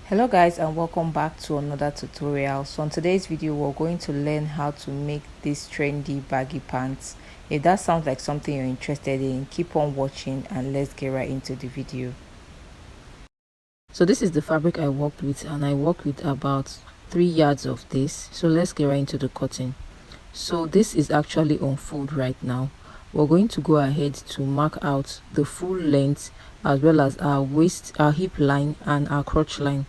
Hello guys, and welcome back to another tutorial. So on today's video we're going to learn how to make this trendy baggy pants. If that sounds like something you're interested in, keep on watching and let's get right into the video. So this is the fabric I worked with, and I worked with about 3 yards of this. So let's get right into the cutting. So this is actually on fold right now. We're going to go ahead to mark out the full length as well as our waist, our hip line and our crotch line.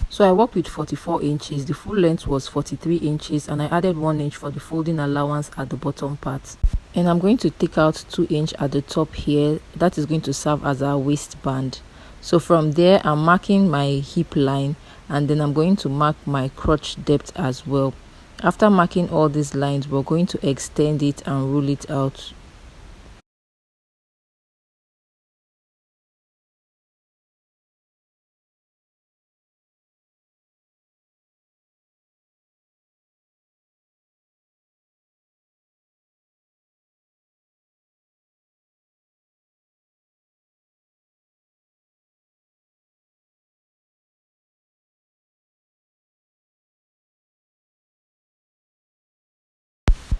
So I worked with 44 inches, the full length was 43 inches, and I added 1 inch for the folding allowance at the bottom part. And I'm going to take out 2 inch at the top here. That is going to serve as our waistband. So from there I'm marking my hip line, and then I'm going to mark my crotch depth as well. After marking all these lines, we're going to extend it and roll it out.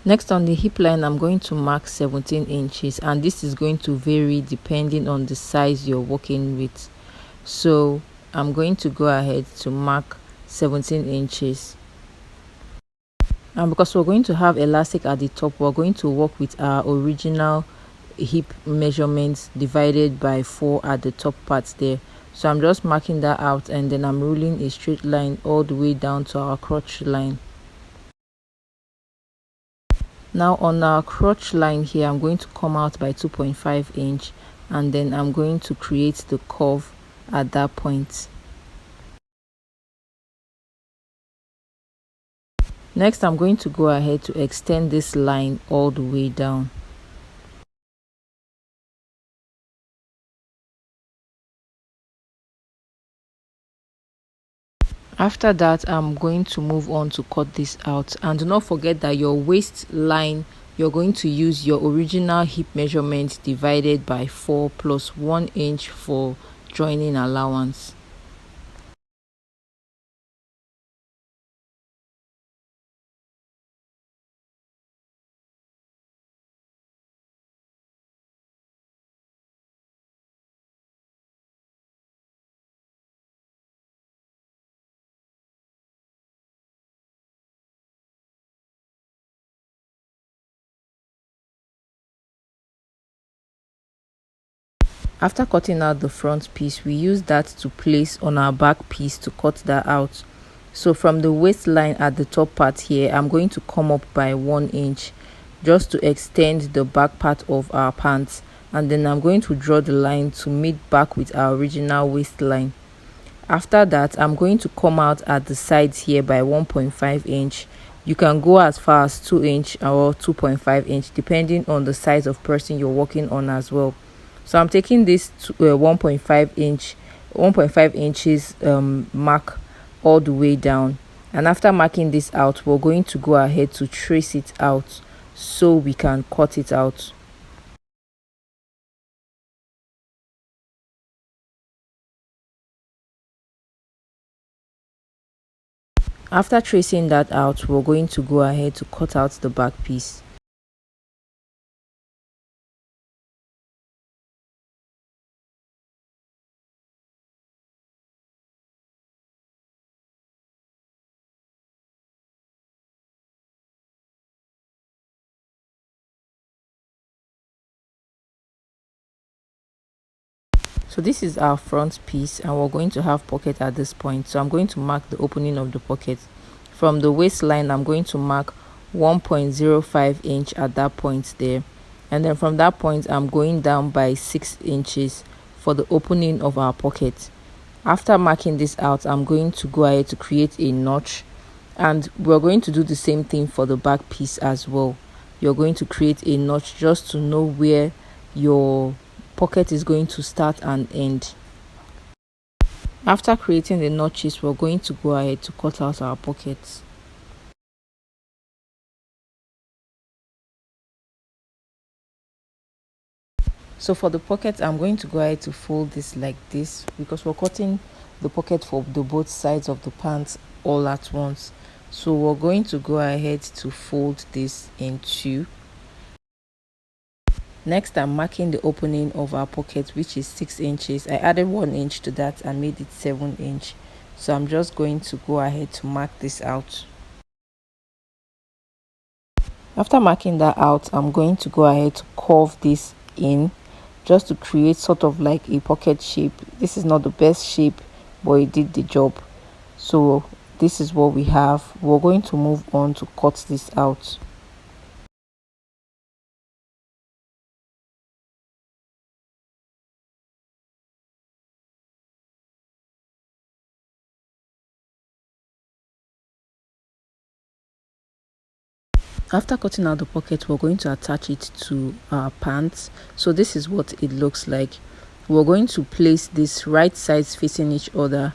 Next, on the hip line I'm going to mark 17 inches, and this is going to vary depending on the size you're working with. So I'm going to go ahead to mark 17 inches, and because we're going to have elastic at the top, we're going to work with our original hip measurements divided by 4 at the top part there. So I'm just marking that out, and then I'm rolling a straight line all the way down to our crotch line. Now on our crotch line here, I'm going to come out by 2.5 inch, and then I'm going to create the curve at that point. Next, I'm going to go ahead to extend this line all the way down. After that, I'm going to move on to cut this out, and do not forget that your waistline, you're going to use your original hip measurement divided by 4 plus 1 inch for joining allowance. After cutting out the front piece, we use that to place on our back piece to cut that out. So from the waistline at the top part here, I'm going to come up by 1 inch just to extend the back part of our pants, and then I'm going to draw the line to meet back with our original waistline. After that, I'm going to come out at the sides here by 1.5 inch. You can go as far as 2 inch or 2.5 inch depending on the size of person you're working on as well. So I'm taking this 1.5 inches mark all the way down, and after marking this out, we're going to go ahead to trace it out so we can cut it out. After tracing that out, we're going to go ahead to cut out the back piece. So this is our front piece, and we're going to have pocket at this point. So I'm going to mark the opening of the pocket. From the waistline, I'm going to mark 1.05 inch at that point there, and then from that point I'm going down by 6 inches for the opening of our pocket. After marking this out, I'm going to go ahead to create a notch, and we're going to do the same thing for the back piece as well. You're going to create a notch just to know where your pocket is going to start and end. After creating the notches, we're going to go ahead to cut out our pockets. So for the pocket, I'm going to go ahead to fold this like this because we're cutting the pocket for the both sides of the pants all at once. So we're going to go ahead to fold this in two. Next, I'm marking the opening of our pocket, which is 6 inches. I added 1 inch to that and made it 7 inch. So I'm just going to go ahead to mark this out. After marking that out, I'm going to go ahead to curve this in just to create sort of like a pocket shape. This is not the best shape, but it did the job. So this is what we have. We're going to move on to cut this out. After cutting out the pocket, we're going to attach it to our pants. So this is what it looks like. We're going to place this right sides facing each other,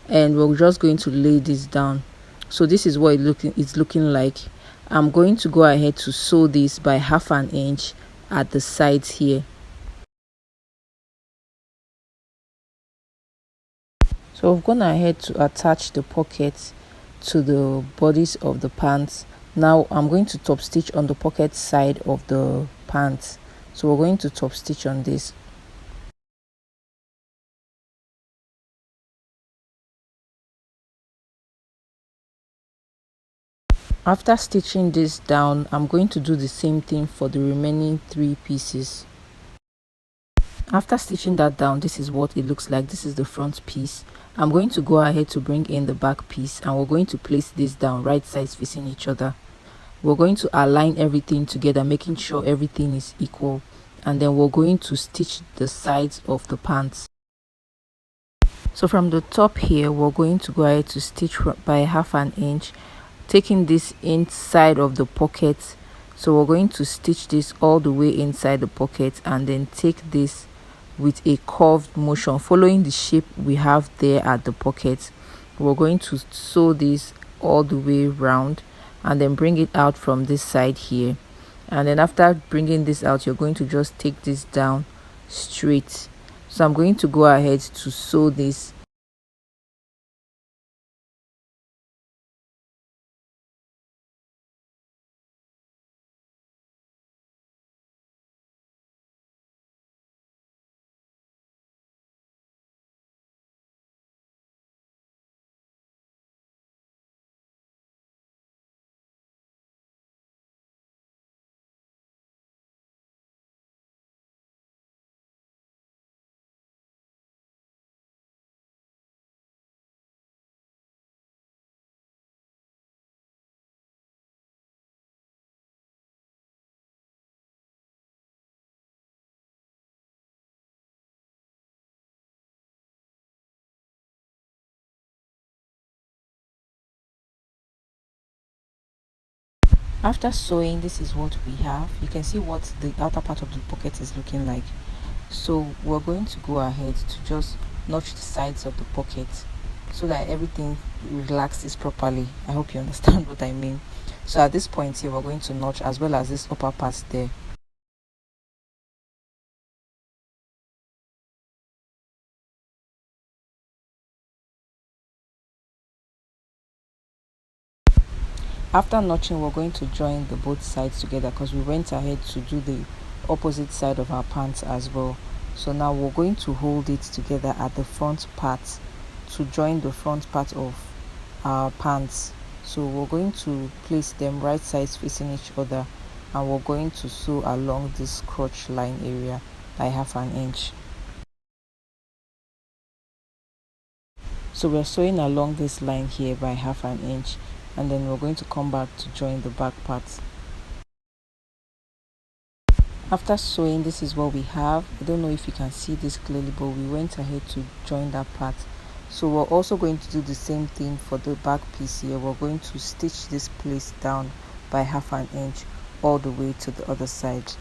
and we're just going to lay this down. So this is what it's looking like. I'm going to go ahead to sew this by 1/2 inch at the sides here. So I've gone ahead to attach the pocket to the bodies of the pants. Now I'm going to top stitch on the pocket side of the pants. So we're going to top stitch on this. After stitching this down, I'm going to do the same thing for the remaining 3 pieces. After stitching that down, this is what it looks like. This is the front piece. I'm going to go ahead to bring in the back piece, and we're going to place this down right sides facing each other. We're going to align everything together, making sure everything is equal, and then we're going to stitch the sides of the pants. So from the top here, we're going to go ahead to stitch by 1/2 inch, taking this inside of the pocket. So we're going to stitch this all the way inside the pocket, and then take this with a curved motion following the shape we have there at the pocket. We're going to sew this all the way round and then bring it out from this side here. And then after bringing this out, you're going to just take this down straight. So I'm going to go ahead to sew this. After sewing, this is what we have. You can see what the outer part of the pocket is looking like. So we're going to go ahead to just notch the sides of the pocket so that everything relaxes properly. I hope you understand what I mean. So at this point here, we're going to notch as well as this upper part there. After notching, we're going to join the both sides together because we went ahead to do the opposite side of our pants as well. So now we're going to hold it together at the front part to join the front part of our pants. So we're going to place them right sides facing each other, and we're going to sew along this crotch line area by 1/2 inch. So we're sewing along this line here by 1/2 inch, and then we're going to come back to join the back part. After sewing, this is what we have. I don't know if you can see this clearly, but we went ahead to join that part. So we're also going to do the same thing for the back piece here. We're going to stitch this place down by 1/2 inch all the way to the other side.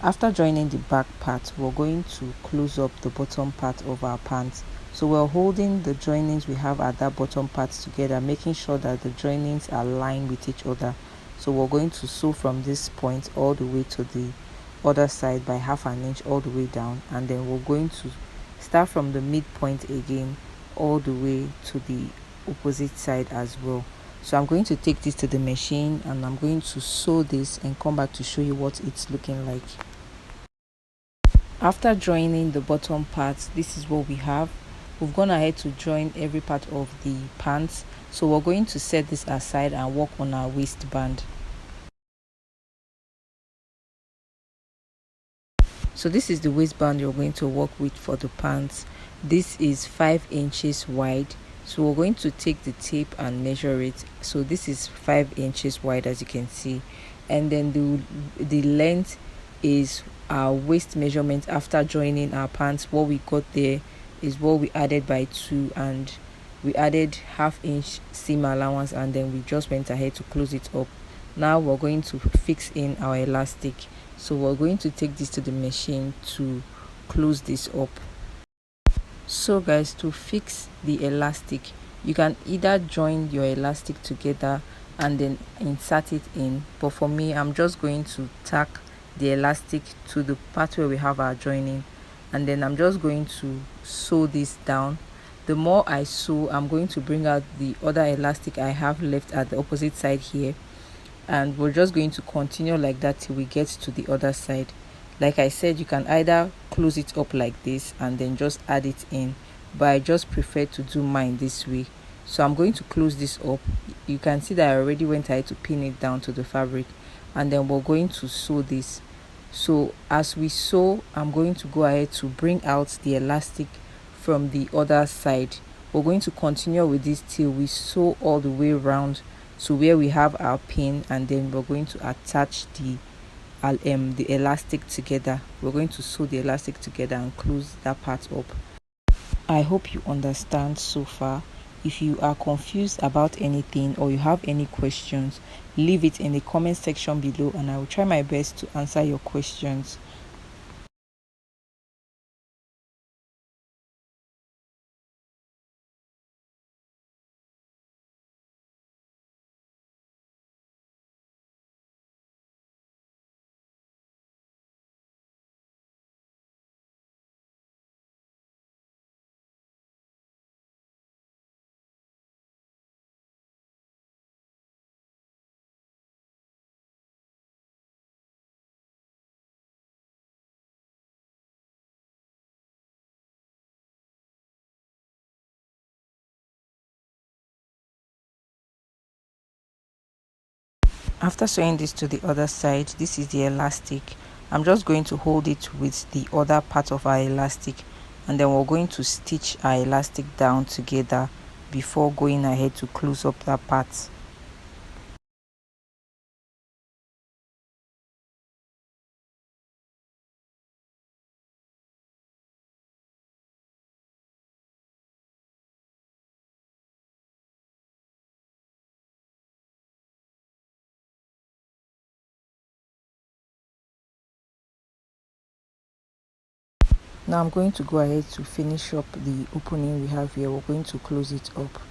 After joining the back part, we're going to close up the bottom part of our pants. So we're holding the joinings we have at that bottom part together, making sure that the joinings are aligned with each other. So we're going to sew from this point all the way to the other side by 1/2 inch all the way down, and then we're going to start from the midpoint again all the way to the opposite side as well. So I'm going to take this to the machine and I'm going to sew this and come back to show you what it's looking like. After joining the bottom part, this is what we have. We've gone ahead to join every part of the pants, so we're going to set this aside and work on our waistband. So this is the waistband you're going to work with for the pants. This is 5 inches wide, so we're going to take the tape and measure it. So this is 5 inches wide, as you can see, and then the length is our waist measurement. After joining our pants, what we got there is what we added by 2, and we added 1/2 inch seam allowance, and then we just went ahead to close it up. Now we're going to fix in our elastic, so we're going to take this to the machine to close this up. So guys, to fix the elastic, you can either join your elastic together and then insert it in, but for me, I'm just going to tack the elastic to the part where we have our joining, and then I'm just going to sew this down. The more I sew, I'm going to bring out the other elastic I have left at the opposite side here, and we're just going to continue like that till we get to the other side. Like I said, you can either close it up like this and then just add it in, but I just prefer to do mine this way. So I'm going to close this up. You can see that I already went ahead to pin it down to the fabric, and then we're going to sew this. So as we sew, I'm going to go ahead to bring out the elastic from the other side. We're going to continue with this till we sew all the way around to where we have our pin, and then we're going to attach the elastic together. We're going to sew the elastic together and close that part up. I hope you understand so far. If you are confused about anything or you have any questions, leave it in the comment section below and I will try my best to answer your questions. After sewing this to the other side, this is the elastic. I'm just going to hold it with the other part of our elastic, and then we're going to stitch our elastic down together before going ahead to close up that part. Now I'm going to go ahead to finish up the opening we have here. We're going to close it up.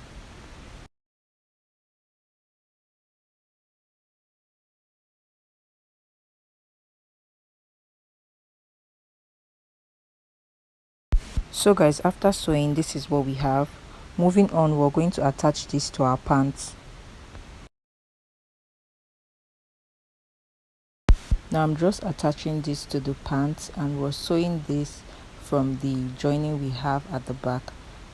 So guys, after sewing, this is what we have. Moving on, we're going to attach this to our pants. Now I'm just attaching this to the pants, and we're sewing this from the joining we have at the back.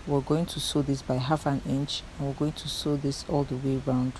We're going to sew this by 1/2 inch, and we're going to sew this all the way around.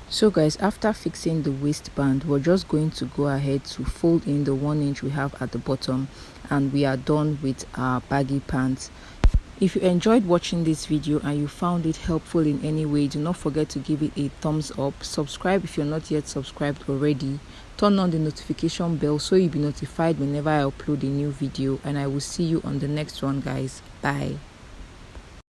So guys, after fixing the waistband, we're just going to go ahead to fold in the 1 inch we have at the bottom, and we are done with our baggy pants. If you enjoyed watching this video and you found it helpful in any way, do not forget to give it a thumbs up. Subscribe if you're not yet subscribed already. Turn on the notification bell so you'll be notified whenever I upload a new video, and I will see you on the next one, guys. Bye.